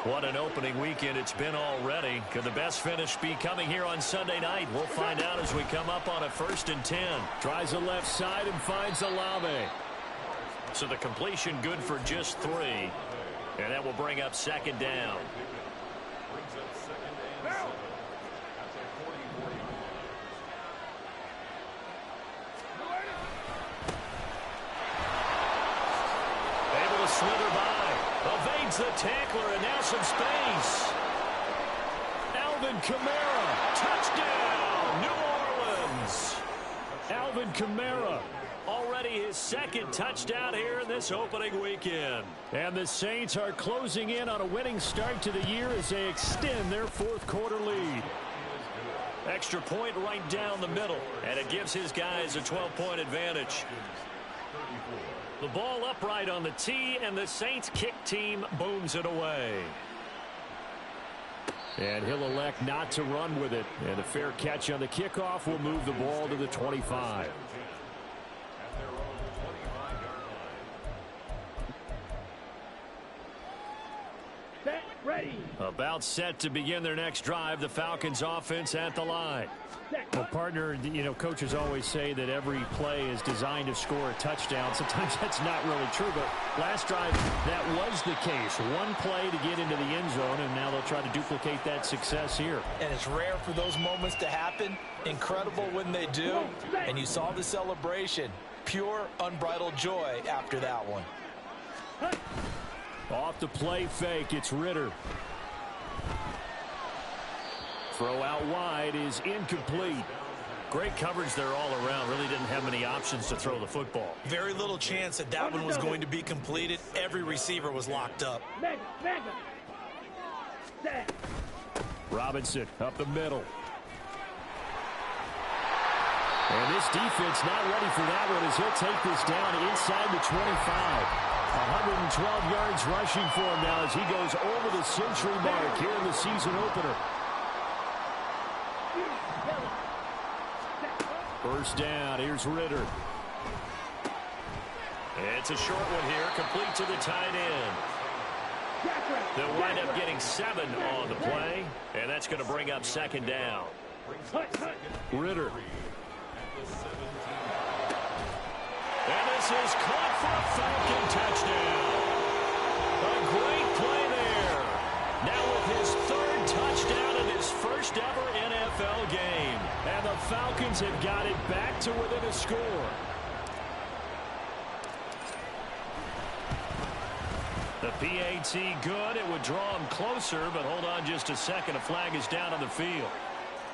What an opening weekend it's been already. Could the best finish be coming here on Sunday night? We'll find out as we come up on a 1st and 10. Tries the left side and finds Olave. So the completion good for just 3. And that will bring up 2nd down. Able to slither by. Evades the tackler and now some space. Alvin Kamara. Touchdown, New Orleans. Alvin Kamara, already his second touchdown here in this opening weekend. And the Saints are closing in on a winning start to the year as they extend their fourth quarter lead. Extra point right down the middle, and it gives his guys a 12-point advantage. The ball upright on the tee, and the Saints kick team booms it away. And he'll elect not to run with it. And a fair catch on the kickoff will move the ball to the 25. Set, ready. About set to begin their next drive. The Falcons offense at the line. Well, partner, coaches always say that every play is designed to score a touchdown. Sometimes that's not really true, but last drive, that was the case. One play to get into the end zone, and now they'll try to duplicate that success here. And it's rare for those moments to happen. Incredible when they do. And you saw the celebration. Pure, unbridled joy after that one. Off the play fake, it's Ritter. Throw out wide is incomplete. Great coverage there all around. Really didn't have many options to throw the football. Very little chance that one was going to be completed. Every receiver was locked up. Mega. Set. Robinson up the middle. And this defense not ready for that one as he'll take this down inside the 25. 112 yards rushing for him now as he goes over the century mark here in the season opener. First down, here's Ritter. It's a short one here, complete to the tight end. They'll wind up getting 7 on the play, and that's going to bring up second down. Ritter. And this is caught for a Falcon touchdown. A great play there. Now with his third touchdown in his first ever NFL game. And the Falcons have got it back to within a score. The PAT good. It would draw him closer, but hold on just a second. A flag is down on the field.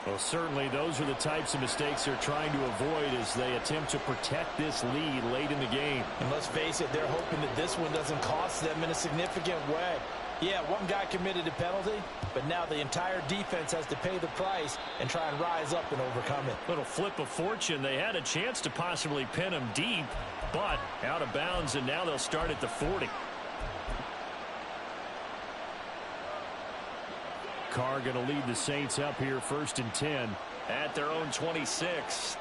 Well, certainly those are the types of mistakes they're trying to avoid as they attempt to protect this lead late in the game. And let's face it, they're hoping that this one doesn't cost them in a significant way. Yeah, one guy committed a penalty, but now the entire defense has to pay the price and try and rise up and overcome it. Little flip of fortune. They had a chance to possibly pin him deep, but out of bounds, and now they'll start at the 40. Carr going to lead the Saints up here, 1st and 10 at their own 26.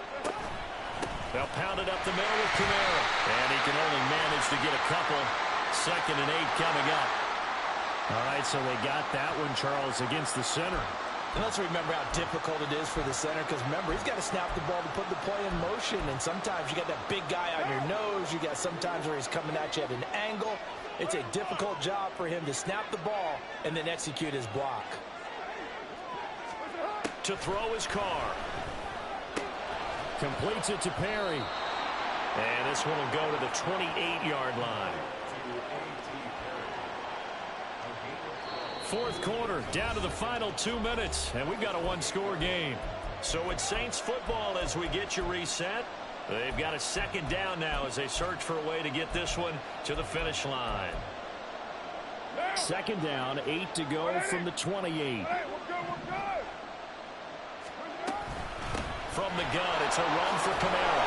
They'll pound it up the middle with Kamara, and he can only manage to get a couple. 2nd and 8 coming up. All right, so they got that one, Charles, against the center. And let's remember how difficult it is for the center, because remember, he's got to snap the ball to put the play in motion, and sometimes you got that big guy on your nose. You got sometimes where he's coming at you at an angle. It's a difficult job for him to snap the ball and then execute his block. To throw his Carr. Completes it to Perry. And this one will go to the 28-yard line. 4th quarter, down to the final 2 minutes, and we've got a one-score game. So it's Saints football as we get you reset. They've got a 2nd down now as they search for a way to get this one to the finish line. 2nd down, 8 to go from the 28. From the gun, it's a run for Kamara.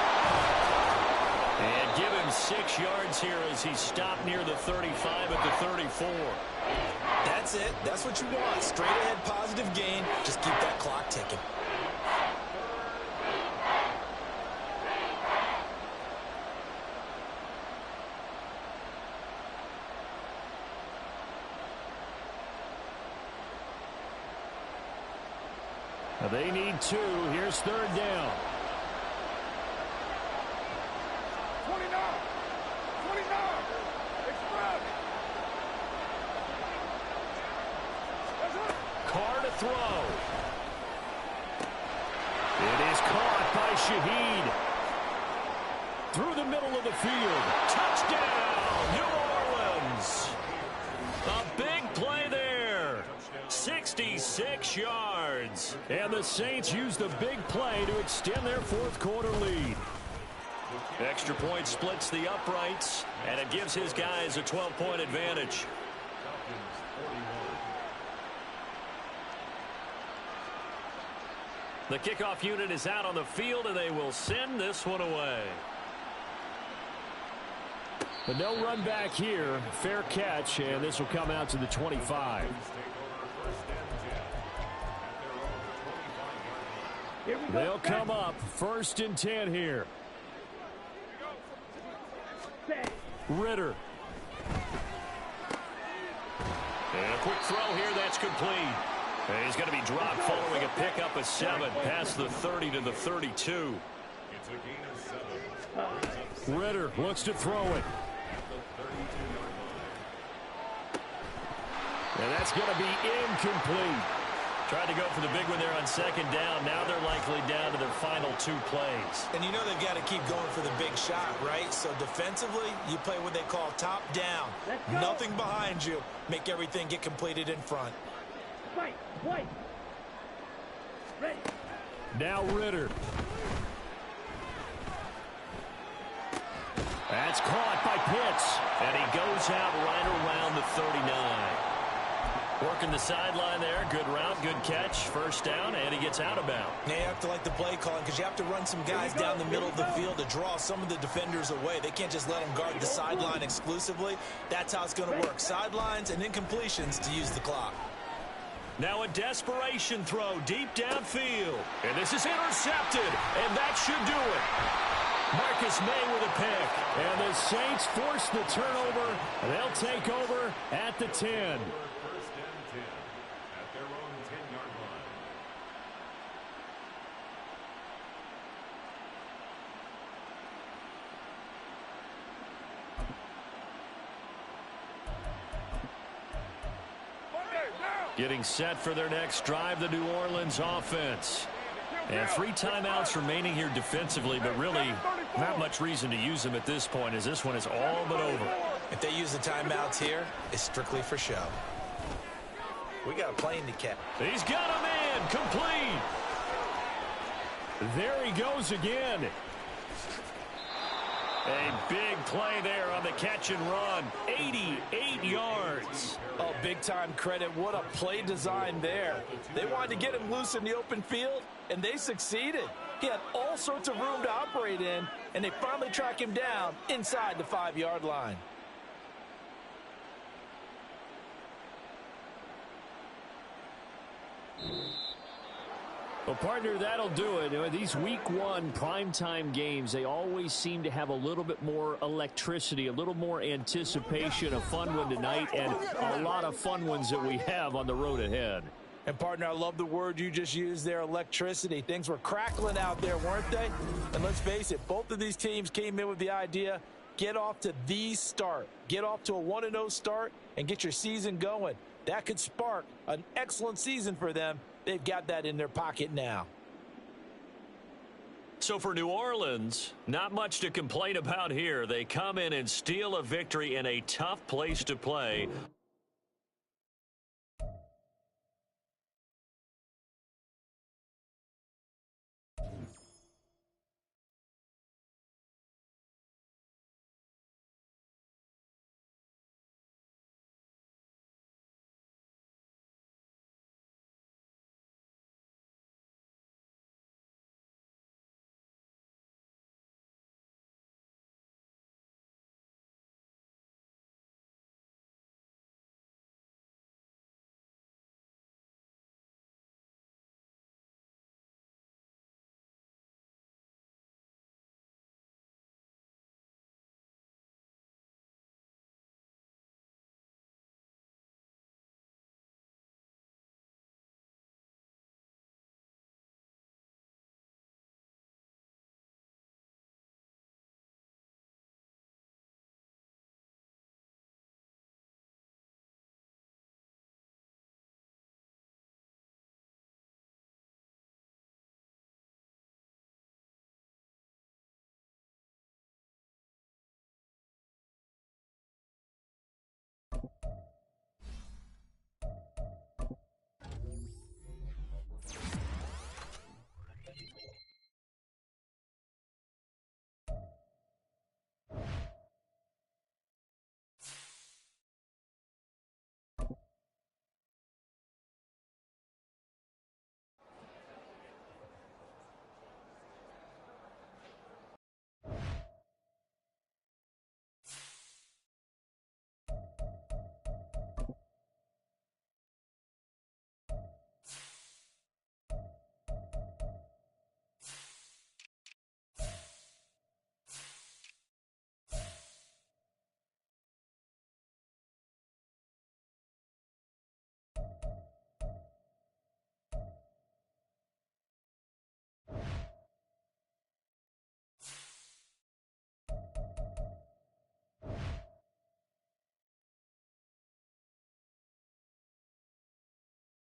And give him 6 yards here as he's stopped near the 35 at the 34. That's it. That's what you want. Straight ahead positive gain. Just keep that clock ticking. They need 2. Here's 3rd down. 29. Carr to throw. It is caught by Shaheed. Through the middle of the field. Touchdown, New Orleans. A big play there. 66 36 yards. And the Saints use the big play to extend their fourth quarter lead. Extra point splits the uprights, and it gives his guys a 12-point advantage. The kickoff unit is out on the field, and they will send this one away. But no run back here. Fair catch, and this will come out to the 25. They'll come up 1st and 10 here. Ritter. And a quick throw here, that's complete. And he's going to be dropped following a pickup of 7 past the 30 to the 32. Ritter looks to throw it. And that's going to be incomplete. Tried to go for the big one there on 2nd down. Now they're likely down to their final 2 plays. And you know they've got to keep going for the big shot, right? So defensively, you play what they call top down. Nothing behind you. Make everything get completed in front. White. Ready. Now Ritter. That's caught by Pitts. And he goes out right around the 39. Working the sideline there. Good route, good catch. 1st down, and he gets out of bounds. Now you have to like the play calling because you have to run some guys down the middle of the field to draw some of the defenders away. They can't just let them guard the sideline exclusively. That's how it's going to work. Sidelines and incompletions to use the clock. Now a desperation throw deep downfield. And this is intercepted, and that should do it. Marcus May with a pick. And the Saints force the turnover. They'll take over at the 10. Getting set for their next drive, the New Orleans offense. And 3 timeouts remaining here defensively, but really not much reason to use them at this point as this one is all but over. If they use the timeouts here, it's strictly for show. We got a plane to catch. He's got him in, complete. There he goes again. A big play there on the catch and run. 88 yards. Oh, big-time credit. What a play design there. They wanted to get him loose in the open field, and they succeeded. He had all sorts of room to operate in, and they finally track him down inside the 5-yard line. Well, partner, that'll do it. You know, these week 1 primetime games, they always seem to have a little bit more electricity, a little more anticipation. A fun one tonight, and a lot of fun ones that we have on the road ahead. And, partner, I love the word you just used there, electricity. Things were crackling out there, weren't they? And let's face it, both of these teams came in with the idea, get off to the start. Get off to a 1-0 start and get your season going. That could spark an excellent season for them. They've got that in their pocket now. So for New Orleans, not much to complain about here. They come in and steal a victory in a tough place to play.